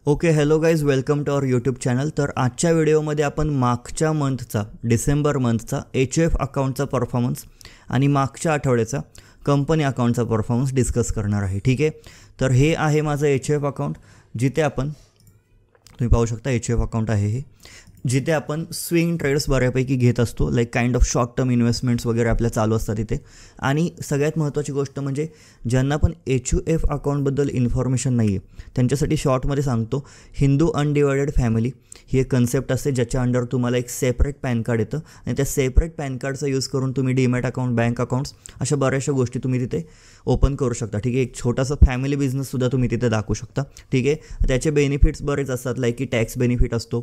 Okay, hello guys, welcome to our YouTube channel. तर आजच्या व्हिडिओमध्ये आपण मागच्या मंथचा डिसेंबर मंथचा HUF अकाउंटचा परफॉर्मन्स आणि मागच्या आठवड्याचा कंपनी अकाउंटचा परफॉर्मन्स डिस्कस करणार आहे. ठीक आहे, तर हे आहे माझं HUF अकाउंट, जिथे आपण तुम्ही पाहू शकता HUF अकाउंट आहे हे, जिथे आपण स्विंग ट्रेड्स बऱ्यापैकी घेत असतो. Like kind of short term investments वगैरे आपल्या चालू असतात इथे. आणि सगळ्यात महत्त्वाची गोष्ट म्हणजे ज्यांना पण HUF अकाउंटबद्दल इन्फॉर्मेशन नाही आहे त्यांच्यासाठी शॉर्टमध्ये सांगतो, हिंदू अनडिवायडेड फॅमिली ही एक कन्सेप्ट असते ज्याच्या अंडर तुम्हाला एक सेपरेट पॅन कार्ड येतं आणि त्या सेपरेट पॅन कार्डचा यूज करून तुम्ही डीमॅट अकाउंट, बँक अकाउंट्स अशा बऱ्याचशा गोष्टी तुम्ही तिथे ओपन करू शकता. ठीक आहे, एक छोटासा फॅमिली बिझनेससुद्धा तुम्ही तिथे दाखवू शकता. ठीक आहे, त्याचे बेनिफिट्स बरेच असतात, लाईक की टॅक्स बेनिफिट असतो.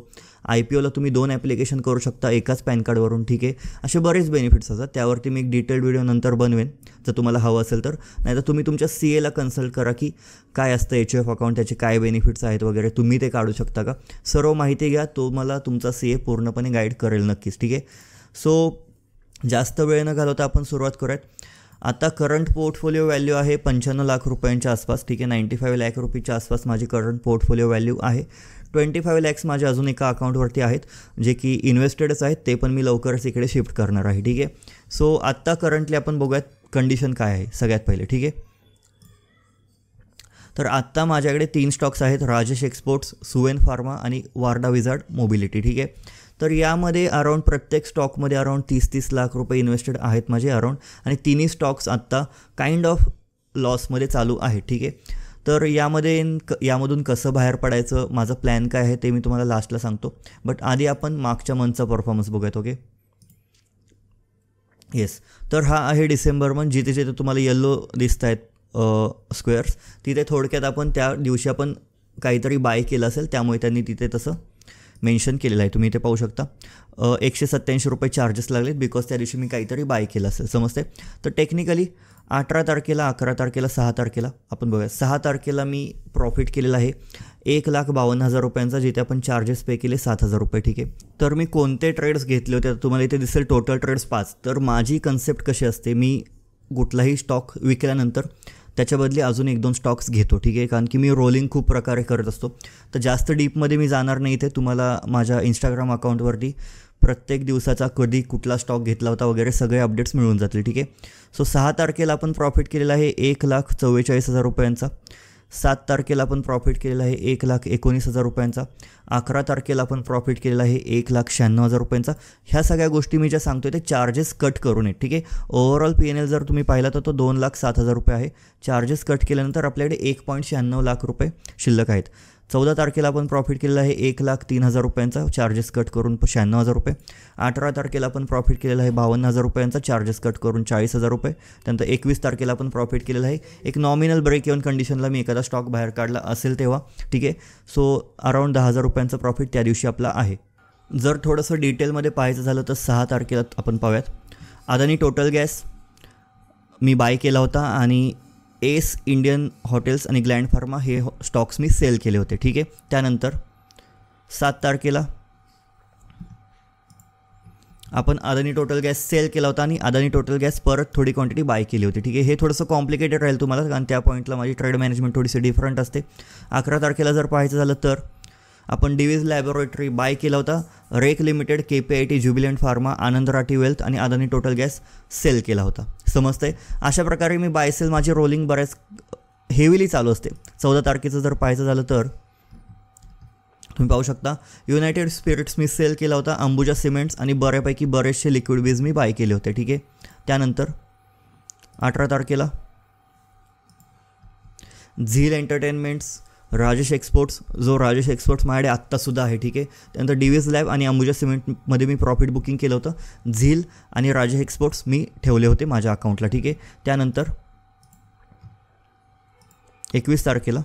IPOला तुम्ही 2 ॲप्लिकेशन करू शकता एकाच पॅन कार्डवरून. ठीक आहे, असे बरेच बेनिफिट्स असतात. त्यावरती मी एक डिटेल्ड व्हिडिओ नंतर बनवेन जर तुम्हाला हवं असेल तर. नाहीतर तुम्ही तुमच्या CAला कन्सल्ट करा की काय असतं HUF अकाउंट, त्याचे काय बेनिफिट्स आहेत वगैरे, तुम्ही ते काढू शकता का. सर्व माहिती घ्या, तो मला तुमचा CA पूर्णपणे गाईड करेल नक्कीच. ठीक आहे, सो जास्त वेळ न घालवता आपण सुरुवात करूयात. आता करंट पोर्टफोलिओ व्हॅल्यू आहे 95 लाख रुपयांच्या आसपास. ठीक आहे, 95 लाख रुपयाच्या आसपास माझी करंट पोर्टफोलिओ व्हॅल्यू आहे. 25 लॅक्स माझ्या अजून एका अकाउंटवरती आहेत जे की इन्व्हेस्टेडच आहेत, ते पण मी लवकरच इकडे शिफ्ट करणार आहे. ठीक आहे, सो आत्ता करंटली आपण बघूयात कंडिशन काय आहे सगळ्यात पहिले. ठीक आहे, तर आत्ता माझ्याकडे 3 स्टॉक्स आहेत, राजेश एक्सपोर्ट्स, सुवेन फार्मा आणि वार्डा विझार्ड मोबिलिटी. ठीक आहे, तर यामध्ये अराऊंड प्रत्येक स्टॉकमध्ये अराऊंड 30 लाख रुपये इन्व्हेस्टेड आहेत माझे अराऊंड, आणि तिन्ही स्टॉक्स आत्ता काइंड ऑफ लॉसमध्ये चालू आहेत. ठीक आहे, तर यामधून कसं बाहेर पडायचं, माझं प्लॅन काय आहे ते मी तुम्हाला लास्टला सांगतो. बट आधी आपण मागच्या मंथचा परफॉर्मन्स बघूयात. ओके, येस, तर हा आहे डिसेंबर मंथ. जिथे जिथे तुम्हाला येल्लो दिसत आहेत स्क्वेअर्स, तिथे थोडक्यात आपण त्या दिवशी आपण काहीतरी बाय केलं असेल, त्यामुळे त्यांनी तिथे तसं मेन्शन केलेलं आहे. तुम्ही इथे पाहू शकता 187 रुपये चार्जेस लागलेत बिकॉज त्या दिवशी मी काहीतरी बाय केलं असेल, समजते. तर टेक्निकली 18 तारखेला, 11 तारखेला, 6 तारखेला आपण बघूया. 6 तारखेला मी प्रॉफिट केलेला आहे 1,52,000 रुपयांचा, जिथे आपण चार्जेस पे केले 7,000 रुपये. ठीक आहे, तर मी कोणते ट्रेड्स घेतले होते तुम्हाला इथे दिसेल, टोटल ट्रेड्स 5. तर माझी कन्सेप्ट कशी असते, मी कुठलाही स्टॉक विकल्यानंतर त्याच्या बदली अजून 1-2 स्टॉक्स घेतो. ठीक आहे, कारण की मी रोलिंग खूप प्रकारे करत असतो. तर जास्त डीपमध्ये मी जाणार नाही इथे. तुम्हाला माझ्या इंस्टाग्राम अकाउंटवरती प्रत्येक दिवसाचा कधी कुठला स्टॉक घेतला होता वगैरे सगळे अपडेट्स मिळून जातील. ठीक आहे, सो 6 तारखेला आपण प्रॉफिट केलेला आहे 1,44,000 रुपयांचा. 7 तारखेला आपण प्रॉफिट केलेला आहे 1,19,000 रुपयांचा. 11 तारखेला आपण प्रॉफिट केलेला आहे 1,96,000 रुपयांचा. ह्या सगळ्या गोष्टी मी ज्या सांगतो ते चार्जेस कट करून आहेत. ठीक आहे, ओव्हरऑल PNL जर तुम्ही पाहिला तर तो 2,07,000 रुपये आहे. चार्जेस कट केल्यानंतर आपल्याकडे 1.96 लाख रुपये शिल्लक आहेत. 14 तारखेला आपण प्रॉफिट केलेला आहे 1,03,000 रुपयांचा, चार्जेस कट करून 96,000 रुपये. 18 तारखेला आपण प्रॉफिट केलेला आहे 52,000 रुपयांचा, चार्जेस कट करून 40,000 रुपये. त्यानंतर 21 तारखेला आपण प्रॉफिट केलेला आहे एक नॉमिनल ब्रेक इव्हन कंडिशनला मी एखादा स्टॉक बाहेर काढला असेल तेव्हा. ठीक आहे, सो अराऊंड 10,000 रुपयांचा प्रॉफिट त्या दिवशी आपला आहे. जर थोडंसं डिटेलमध्ये पाहायचं झालं तर 6 तारखेला आपण पाहूयात. अदानी टोटल गॅस मी बाय केला होता आणि एस इंडियन हॉटेल्स आणि ग्लँड फार्मा हे स्टॉक्स मी सेल केले होते. ठीक आहे, त्यानंतर 7 तारखेला आपण अदानी टोटल गॅस सेल केला होता आणि अदानी टोटल गॅस परत थोडी क्वांटिटी बाय केली होती. ठीक आहे, हे थोडंसं कॉम्प्लिकेटेड राहील तुम्हाला, कारण त्या पॉईंटला माझी ट्रेड मॅनेजमेंट थोडीशी डिफरंट असते. 11 तारखेला जर पाहायचं झालं तर आपण डिविज लॅबोरेटरी बाय केला होता, REC limited, KPIT, jubilant pharma, Anand Rathi wealth आणि अदानी टोटल गॅस सेल केला होता, समजतंय. अशा प्रकारे मी बाय सेल माझी रोलिंग बऱ्याच हेवीली चालू असते. 14 तारखेचं जर पाहायचं झालं तर तुम्ही पाहू शकता युनायटेड स्पिरिट्स मी सेल केला होता, अंबुजा सिमेंट्स आणि बरेचसे लिक्विड बीज मी बाय केले होते. ठीक आहे, त्यानंतर 18 तारखेला झील एंटरटेनमेंट्स, राजेश एक्सपोर्ट्स, जो राजेश एक्सपोर्ट्स माझ्याकडे आत्तासुद्धा आहे. ठीक आहे, त्यानंतर डिविज लॅब आणि अंबुजा सिमेंटमध्ये मी प्रॉफिट बुकिंग केलं होतं. झील आणि राजेश एक्सपोर्ट्स मी ठेवले होते माझ्या अकाउंटला. ठीक आहे, त्यानंतर 21 तारखेला,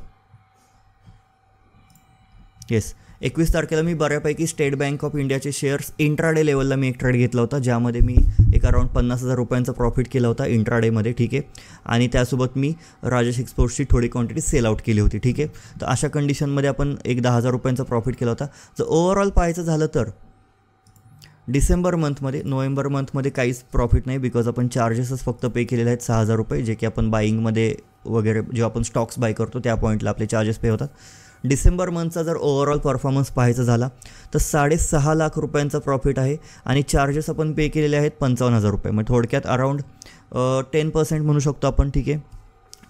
येस, 21 तारखेला मी बऱ्यापैकी स्टेट बँक ऑफ इंडियाचे शेअर्स इंट्राडे लेवलला मी एक ट्रेड घेतला होता, ज्यामध्ये मी एक अराऊंड 50,000 रुपयांचा प्रॉफिट केला होता इंट्राडेमध्ये. ठीक आहे, आणि त्यासोबत मी राजेश एक्सपोर्ट्सची थोडी क्वांटिटी सेल आउट केली होती. ठीक आहे, तर अशा कंडिशनमध्ये आपण एक 10,000 रुपयांचा प्रॉफिट केला होता. जर ओव्हरऑल पाहायचं झालं तर डिसेंबर मंथमध्ये, नोव्हेंबर मंथमध्ये काहीच प्रॉफिट नाही बिकॉज आपण चार्जेसच फक्त पे केलेले आहेत 6,000 रुपये, जे की आपण बाईंगमध्ये वगैरे जेव्हा आपण स्टॉक्स बाय करतो त्या पॉईंटला आपले चार्जेस पे होतात. डिसेंबर मंथचा जर ओव्हरऑल परफॉर्मन्स पाहायचा झाला तर 6.5 लाख रुपयांचा प्रॉफिट आहे आणि चार्जेस आपण पे केलेले आहेत 55,000 रुपये. मग थोडक्यात अराउंड 10% म्हणू शकतो आपण. ठीक आहे,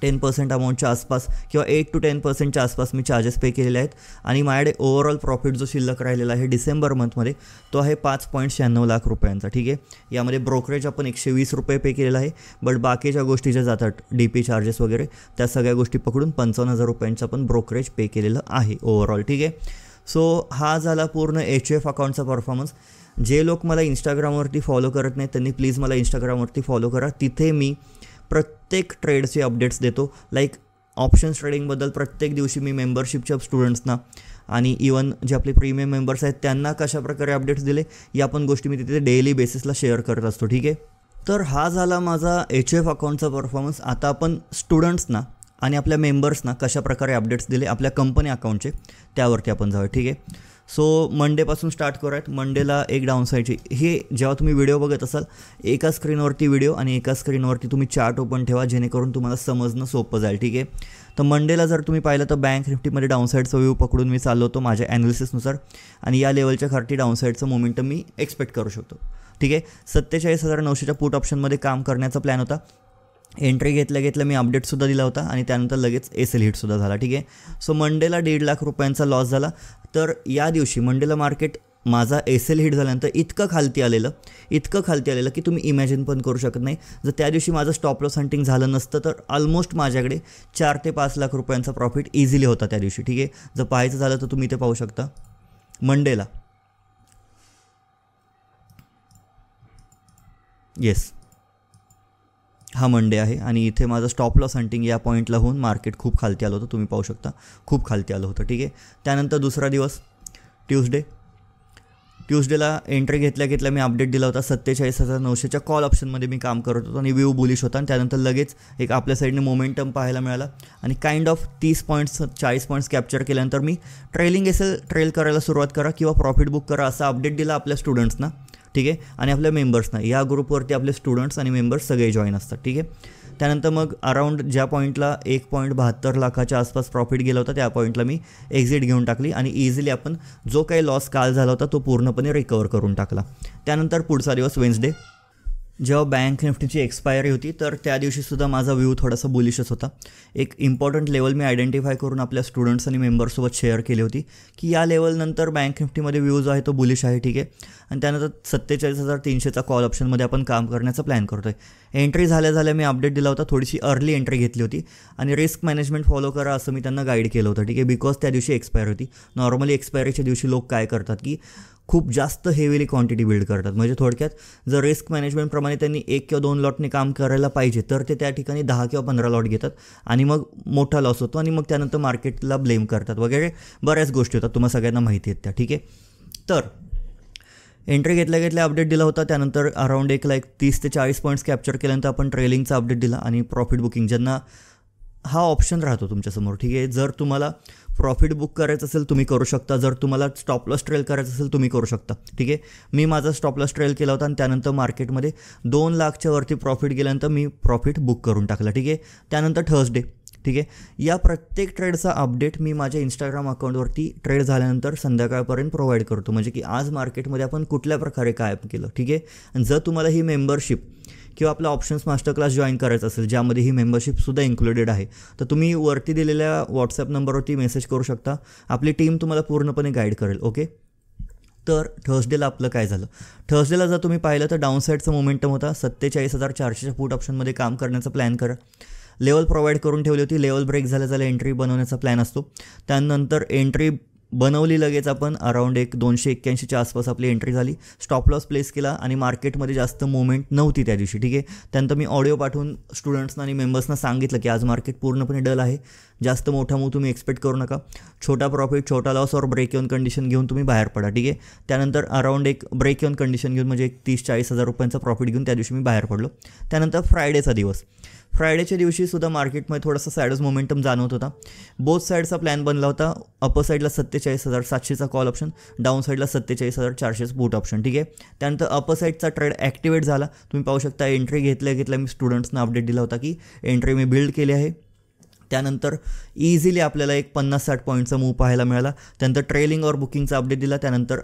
10% अमाऊंटच्या आसपास किंवा 8 to 10%च्या आसपास मी चार्जेस पे केलेले आहेत. आणि माझ्याकडे ओव्हरऑल प्रॉफिट जो शिल्लक राहिलेला आहे डिसेंबर मंथमध्ये तो आहे 5.96 लाख रुपयांचा. ठीक आहे, यामध्ये ब्रोकरेज आपण 120 रुपये पे केलेला आहे. बट बाकीच्या गोष्टी ज्या जातात DP चार्जेस वगैरे त्या सगळ्या गोष्टी पकडून 55,000 रुपयांचं आपण ब्रोकरेज पे केलेलं आहे ओव्हरऑल. ठीक आहे, सो हा झाला पूर्ण HUF अकाउंटचा परफॉर्मन्स. जे लोक मला इंस्टाग्रामवरती फॉलो करत नाहीत त्यांनी प्लीज मला इंस्टाग्रामवरती फॉलो करा. तिथे मी प्रत्येक ट्रेडचे अपडेट्स देतो. लाईक ऑप्शन्स ट्रेडिंगबद्दल प्रत्येक दिवशी मी मेंबरशिपच्या स्टुडंट्सना आणि इवन जे आपले प्रीमियम मेंबर्स आहेत त्यांना कशाप्रकारे अपडेट्स दिले या पण गोष्टी मी तिथे डेली बेसिसला शेअर करत असतो. ठीक आहे, तर हा झाला माझा HUF अकाउंटचा परफॉर्मन्स. आता आपण स्टुडंट्सना आणि आपल्या मेंबर्सना कशाप्रकारे अपडेट्स दिले आपल्या कंपनी अकाउंटचे त्यावरती आपण जाऊया. ठीक आहे, सो मंडेपासून स्टार्ट करूयात. मंडेला एक डाऊनसाईडची हे जेव्हा तुम्ही व्हिडिओ बघत असाल एका स्क्रीनवरती व्हिडिओ आणि एका स्क्रीनवरती तुम्ही चार्ट ओपन ठेवा जेणेकरून तुम्हाला समजणं सोपं जाईल. ठीक आहे, तर मंडेला जर तुम्ही पाहिलं तर बँक निफ्टीमध्ये डाऊनसाईडचा व्ह्यू पकडून मी चाललो होतो माझ्या ॲनालिसिसनुसार आणि या लेवलच्या खाली डाऊनसाईडचं मोमेंटम मी एक्सपेक्ट करू शकतो. ठीक आहे, 47,900च्या पुट ऑप्शनमध्ये काम करण्याचा प्लॅन होता. एंट्री घेतल्या मी अपडेटसुद्धा दिला होता आणि त्यानंतर लगेच SL हिटसुद्धा झाला. ठीक आहे, सो मंडेला 1.5 लाख रुपयांचा लॉस झाला. तर या दिवशी मंडेला मार्केट माझा SL हिट झाल्यानंतर इतकं खालती आलेलं की तुम्ही इमॅजिन पण करू शकत नाही. जर त्या दिवशी माझं स्टॉप लॉस हंटिंग झालं नसतं तर ऑलमोस्ट माझ्याकडे 4 ते 5 लाख रुपयांचा प्रॉफिट इझिली होता त्या दिवशी. ठीक आहे, जर पाहायचं झालं तर तुम्ही इथे पाहू शकता मंडेला. येस, हा मंडे आहे आणि इथे माझं स्टॉप लॉस हंटिंग या पॉईंटला होऊन मार्केट खूप खालती आलं होतं. तुम्ही पाहू शकता खूप खालती आलं होतं. ठीक आहे, त्यानंतर दुसरा दिवस ट्यूसडेला एंट्री घेतल्या मी अपडेट दिला होता. 47,900च्या कॉल ऑप्शनमध्ये मी काम करत होतो आणि व्यू बुलिश होता आणि त्यानंतर लगेच एक आपल्या साईडने मोमेंटम पाहायला मिळाला आणि kind of 30 points 40 points capture केल्यानंतर मी ट्रेलिंग SL ट्रेल करायला सुरुवात करा किंवा प्रॉफिट बुक करा असा अपडेट दिला आपल्या स्टुडंट्सना. ठीक आहे, आणि आपल्या मेंबर्सना या ग्रुपवरती आपले स्टुडंट्स आणि मेंबर्स सगळे जॉईन असतात. ठीक आहे, त्यानंतर मग अराऊंड ज्या पॉईंटला 1.72 लाखाच्या आसपास प्रॉफिट गेला होता त्या पॉईंटला मी एक्झिट घेऊन टाकली आणि इझिली आपण जो काही लॉस काल झाला होता तो पूर्णपणे रिकवर करून टाकला. त्यानंतर पुढचा दिवस वेन्सडे जेव्हा बँक निफ्टीची एक्सपायरी होती तर त्या दिवशीसुद्धा माझा व्ह्यू थोडासा बुलिशच होता. एक इम्पॉर्टंट लेवल मी आयडेंटिफाय करून आपल्या स्टुडंट्स आणि मेंबर्ससोबत शेअर केली होती की या लेवलनंतर बँक निफ्टीमध्ये व्ह्यू जो आहे तो बुलिश आहे. ठीक आहे, आणि त्यानंतर 47,300चा कॉल ऑप्शनमध्ये आपण काम करण्याचा प्लॅन करतो आहे. एंट्री झाल्या मी अपडेट दिला होता. थोडीशी अर्ली एंट्री घेतली होती आणि रिस्क मॅनेजमेंट फॉलो करा असं मी त्यांना गाईड केलं होतं. ठीक आहे, बिकॉज त्या दिवशी एक्सपायर होती. नॉर्मली एक्सपायरीच्या दिवशी लोक काय करतात की खूप जास्त हेवीली क्वांटिटी बिल्ड करतात. म्हणजे थोडक्यात जर रिस्क मॅनेजमेंटप्रमाणे त्यांनी 1 किंवा 2 लॉटने काम करायला पाहिजे तर ते त्या ठिकाणी 10 किंवा 15 लॉट घेतात आणि मग मोठा लॉस होतो आणि मग त्यानंतर मार्केटला ब्लेम करतात वगैरे बऱ्याच गोष्टी होतात. तुम्हाला सगळ्यांना माहिती आहेत त्या. ठीक आहे, तर एंट्री घेतल्या अपडेट दिला होता. त्यानंतर अराऊंड 30 ते 40 पॉईंट्स कॅप्चर केल्यानंतर आपण ट्रेलिंगचा अपडेट दिला आणि प्रॉफिट बुकिंग ज्यांना हा ऑप्शन राहतो तुमच्यासमोर. ठीक आहे, जर तुम्हाला प्रॉफिट बुक करायचं असेल तुम्ही करू शकता. जर तुम्हाला स्टॉप लॉस ट्रेल करायचं असेल तुम्ही करू शकता. ठीक आहे, मी माझा स्टॉप लॉस ट्रेल केला होता आणि त्यानंतर मार्केटमध्ये 2 लाखच्या वरती प्रॉफिट गेल्यानंतर मी प्रॉफिट बुक करून टाकला. ठीक आहे, त्यानंतर थर्सडे. ठीक आहे, या प्रत्येक ट्रेडचा अपडेट मी माझ्या इंस्टाग्राम अकाउंटवरती ट्रेड झाल्यानंतर संध्याकाळपर्यंत प्रोव्हाइड करतो. म्हणजे की आज मार्केटमध्ये आपण कुठल्या प्रकारे काय केलं. ठीक आहे, आणि जर तुम्हाला ही मेंबरशिप किंवा आपला ऑप्शन्स मास्टर क्लास जॉईन करायचा असेल ज्यामध्ये ही मेंबरशिपसुद्धा इन्क्लुडेड आहे तर तुम्ही वरती दिलेल्या व्हॉट्सॲप नंबरवरती मेसेज करू शकता. आपली टीम तुम्हाला पूर्णपणे गाईड करेल. ओके, तर थर्सडेला आपलं काय झालं. थर्सडेला जर तुम्ही पाहिलं तर डाऊन साईडचा मोमेंटम होता. 47,400च्या पुट ऑप्शनमध्ये काम करण्याचा प्लॅन करा. लेवल प्रोव्हाइड करून ठेवली होती. लेवल ब्रेक झाल्या एंट्री बनवण्याचा प्लॅन असतो. त्यानंतर एंट्री बनवली लगेच आपण अराऊंड 281च्या आसपास आपली एंट्री झाली. स्टॉप लॉस प्लेस केला आणि मार्केटमध्ये जास्त मुवमेंट नव्हती त्या दिवशी. ठीक आहे, त्यानंतर मी ऑडिओ पाठवून स्टुडंट्सना आणि मेंबर्सना सांगितलं की आज मार्केट पूर्णपणे डल आहे. जास्त मोठा मूव तुम्ही एक्सपेक्ट करू नका. छोटा प्रॉफिट छोटा लॉस और ब्रेक ऑन कंडिशन घेऊन तुम्ही बाहेर पडा. ठीक आहे, त्यानंतर अराऊंड ब्रेक ऑन कंडिशन घेऊन म्हणजे 30-40 हजार रुपयांचा प्रॉफिट घेऊन त्या दिवशी मी बाहेर पडलो. त्यानंतर फ्रायडेचा दिवस. फ्रायडेच्या दिवशीसुद्धा मार्केटमध्ये थोडासा सॅडच मोमेंटम जाणवत होता. बोथ साईडचा प्लॅन बनला होता. अपर साईडला 47,700चा कॉल ऑप्शन, डाऊन साईडला 47,400 पुट ऑप्शन. ठीक आहे, त्यानंतर अपर साईडचा ट्रेड ॲक्टिवेट झाला. तुम्ही पाहू शकता एंट्री घेतल्या मी स्टुडंट्सना अपडेट दिला होता की एंट्री मी बिल्ड केली आहे. त्यानंतर इझिली आपल्याला एक 50-60 पॉईंटचा मूव पाहायला मिळाला. त्यानंतर ट्रेलिंग और बुकिंगचा अपडेट दिला. त्यानंतर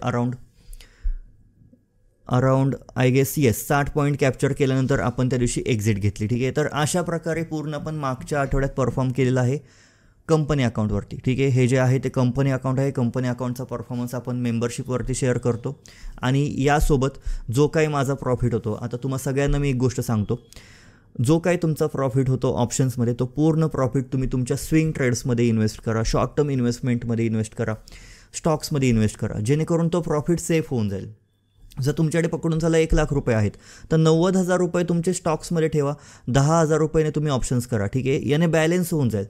around I guess 60 point capture केल्यानंतर आपण त्या दिवशी एक्झिट घेतली. ठीक आहे, तर अशा प्रकारे पूर्ण आपण मागच्या आठवड्यात परफॉर्म केलेला आहे कंपनी अकाउंटवरती. ठीक आहे, हे जे आहे ते कंपनी अकाउंट आहे. कंपनी अकाउंटचा परफॉर्मन्स आपण मेंबरशिपवरती शेअर करतो आणि यासोबत जो काही माझा प्रॉफिट होतो, आता तुम्हाला सगळ्यांना मी एक गोष्ट सांगतो, जो काही तुमचा प्रॉफिट होतो ऑप्शन्समध्ये तो पूर्ण प्रॉफिट तुम्ही तुमच्या स्विंग ट्रेड्समध्ये इन्व्हेस्ट करा, शॉर्ट टर्म इन्व्हेस्टमेंटमध्ये इन्व्हेस्ट करा, स्टॉक्समध्ये इन्व्हेस्ट करा, जेणेकरून तो प्रॉफिट सेफ होऊन जाईल. जर तुमच्याकडे पकडून झाला 1,00,000 रुपये आहेत तर 90,000 रुपये तुमचे स्टॉक्समध्ये ठेवा, 10,000 रुपयेने तुम्ही ऑप्शन्स करा. ठीक आहे, याने बॅलेन्स होऊन जाईल.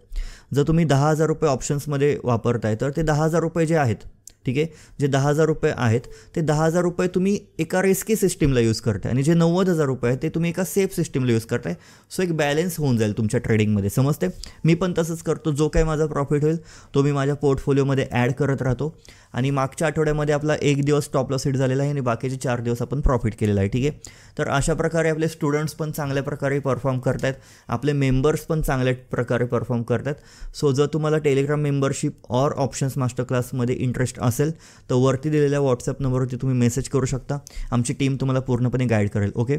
जर तुम्ही 10,000 रुपये ऑप्शन्समध्ये वापरताय तर ते 10,000 रुपये जे आहेत, ठीक आहे, जे 10,000 रुपये आहेत ते 10,000 रुपये तुम्ही एका रिस्की सिस्टीमला यूज करताय आणि जे 90,000 रुपये आहेत ते तुम्ही एका सेफ सिस्टीमला यूज करताय. सो एक बॅलन्स होऊन जाईल तुमच्या ट्रेडिंगमध्ये. समजते? मी पण तसंच करतो. जो काही माझा प्रॉफिट होईल तो मी माझ्या पोर्टफोलिओमध्ये ॲड करत राहतो आणि मागच्या आठवड्यामध्ये आपला 1 दिवस स्टॉप लॉस हिट झालेला आहे आणि बाकीचे 4 दिवस आपण प्रॉफिट केलेला आहे. ठीक आहे, तर अशा प्रकारे आपले स्टुडंट्स पण चांगल्या प्रकारे परफॉर्म करत आहेत, आपले मेंबर्स पण चांगल्या प्रकारे परफॉर्म करत आहेत. सो जर तुम्हाला टेलिग्राम मेंबरशिप और ऑप्शन्स मास्टर क्लासमध्ये इंटरेस्ट असेल तर वरती दिलेल्या व्हॉट्सअप नंबरवरती तुम्ही मेसेज करू शकता. आमची टीम तुम्हाला पूर्णपणे गाईड करेल. ओके,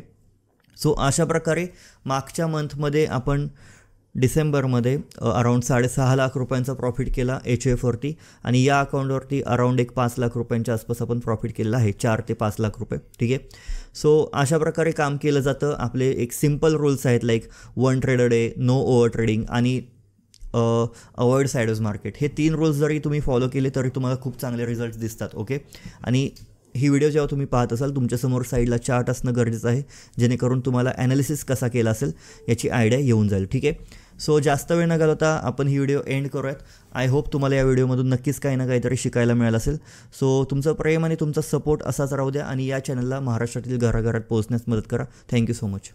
सो अशा प्रकारे मागच्या मंथमध्ये आपण डिसेंबरमध्ये अराऊंड 6.5 लाख रुपयांचा प्रॉफिट केला HUFवरती आणि या अकाउंटवरती अराऊंड एक 5 लाख रुपयांच्या आसपास आपण प्रॉफिट केलेला आहे, 4 ते 5 लाख रुपये. ठीक आहे, सो अशा प्रकारे काम केलं जातं. आपले एक सिम्पल रूल्स आहेत like 1 trade a day, no over trading आणि अवॉइड साइडवेज मार्केट. हे 3 रूल्स जरी तुम्ही फॉलो केले तरी तुम्हाला खूप चांगले रिझल्ट्स दिसतात. ओके, आणि ही व्हिडिओ जेव्हा तुम्ही पाहत असाल तुमच्यासमोर साईडला चार्ट असणं गरजेचं आहे, जेणेकरून तुम्हाला ॲनालिसिस कसा केला असेल याची आयडिया येऊन जाईल. ठीक आहे, सो जास्त वेळ न घालवता आपण ही व्हिडिओ एंड करूयात. आय होप तुम्हाला या व्हिडिओमधून नक्कीच काही ना काहीतरी शिकायला मिळालं असेल. सो तुमचं प्रेम आणि तुमचा सपोर्ट असाच राहू द्या आणि या चॅनलला महाराष्ट्रातील घराघरात पोहोचण्यास मदत करा. Thank you so much.